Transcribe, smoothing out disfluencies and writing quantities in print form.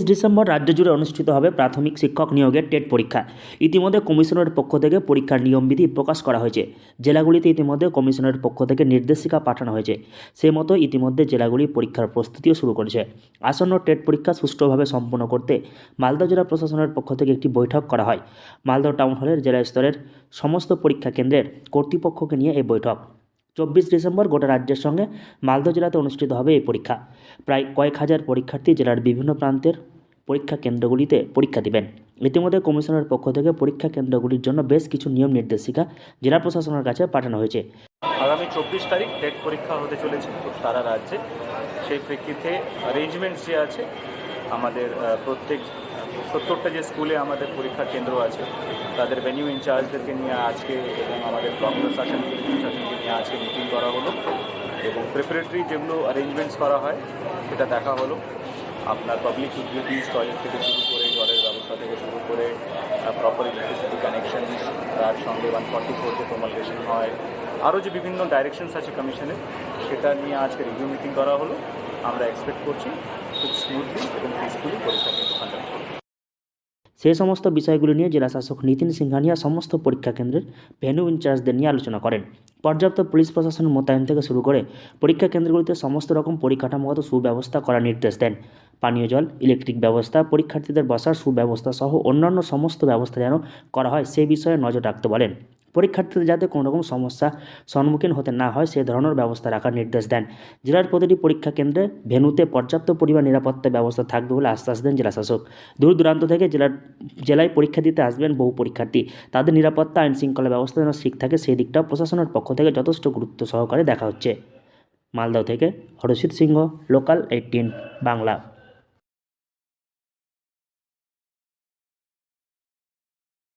December রাজ্য জুড়ে অনুষ্ঠিত হবে প্রাথমিক শিক্ষক নিয়োগের টেট পরীক্ষা। ইতিমধ্যে কমিশনের পক্ষ থেকে পরীক্ষার নিয়মবিধি প্রকাশ করা হয়েছে। জেলাগুলিতে ইতিমধ্যে কমিশনের পক্ষ থেকে নির্দেশিকা পাঠানো হয়েছে। সেই মতো ইতিমধ্যে জেলাগুলি পরীক্ষার প্রস্তুতিও শুরু করেছে। আসন্ন টেট পরীক্ষা সুষ্ঠুভাবে সম্পন্ন করতে মালদহ জেলা প্রশাসনের পক্ষ থেকে একটি বৈঠক করা হয়। মালদহ টাউন হলের জেলা স্তরের সমস্ত পরীক্ষা কেন্দ্রের কর্তৃপক্ষকে নিয়ে এই বৈঠক। ডিসেম্বর গোটা রাজ্যের সঙ্গে মালদহ জেলাতে অনুষ্ঠিত হবে এই পরীক্ষা। প্রায় কয়েক হাজার পরীক্ষার্থী জেলার বিভিন্ন প্রান্তের পরীক্ষা কেন্দ্রগুলিতে পরীক্ষা দিবেন। ইতিমধ্যে কমিশনের পক্ষ থেকে পরীক্ষা কেন্দ্রগুলির জন্য বেশ কিছু নিয়ম নির্দেশিকা জেলা প্রশাসনের কাছে পাঠানো হয়েছে। আগামী 24 তারিখ টেট পরীক্ষা হতে চলেছে সারা রাজ্যে। সেই প্রেক্ষিতে অ্যারেঞ্জমেন্টস যে আছে আমাদের প্রত্যেক 70টা যে স্কুলে আমাদের পরীক্ষা কেন্দ্র আছে তাদের ভেন্যু ইনচার্জদেরকে নিয়ে আজকে এবং আমাদের ব্লক প্রশাসনকে নিয়ে আজকে মিটিং করা হলো এবং প্রিপারেটরি যেগুলো অ্যারেঞ্জমেন্টস করা হয় সেটা দেখা হলো। আপনার পাবলিক ইউটিলিটিস, টয়লেট থেকে শুরু করে জলের ব্যবস্থা থেকে শুরু করে প্রপার ইলেকট্রিসিটি কানেকশন, তার সঙ্গে 144 যে প্রমলগেশন হয়, আরও যে বিভিন্ন ডাইরেকশনস আছে কমিশনের, সেটা নিয়ে আজকে রিভিউ মিটিং করা হলো। আমরা এক্সপেক্ট করছি খুব স্মুথলি এবং পিসফুলি পরীক্ষা কিন্তু কন্ডাক্ট করব। সেই সমস্ত বিষয়গুলি নিয়ে জেলা শাসক নিতিন সিংহানিয়া সমস্ত পরীক্ষা কেন্দ্রের ভেন্যু ইনচার্জদের নিয়ে আলোচনা করেন। পর্যাপ্ত পুলিশ প্রশাসন মোতায়েন থেকে শুরু করে পরীক্ষা কেন্দ্রগুলিতে সমস্ত রকম পরিকাঠামোগত সুব্যবস্থা করার নির্দেশ দেন। পানীয় জল, ইলেকট্রিক ব্যবস্থা, পরীক্ষার্থীদের বসার সুব্যবস্থা সহ অন্যান্য সমস্ত ব্যবস্থা যেন করা হয় সে বিষয়ে নজর রাখতে বলেন। পরীক্ষার্থীদের যাতে কোনো রকম সমস্যা সম্মুখীন হতে না হয় সে ধরনের ব্যবস্থা রাখার নির্দেশ দেন। জেলার প্রতিটি পরীক্ষা কেন্দ্রে ভেন্যুতে পর্যাপ্ত পরিমাণ নিরাপত্তা ব্যবস্থা থাকবে বলে আশ্বাস দেন জেলাশাসক। দূর দূরান্ত থেকে জেলায় পরীক্ষা দিতে আসবেন বহু পরীক্ষার্থী, তাদের নিরাপত্তা আইন শৃঙ্খলা ব্যবস্থা যেন ঠিক থাকে সেই দিকটাও প্রশাসনের পক্ষ থেকে যথেষ্ট গুরুত্ব সহকারে দেখা হচ্ছে। মালদহ থেকে হরষিত সিংহ, লোকাল 18 বাংলা।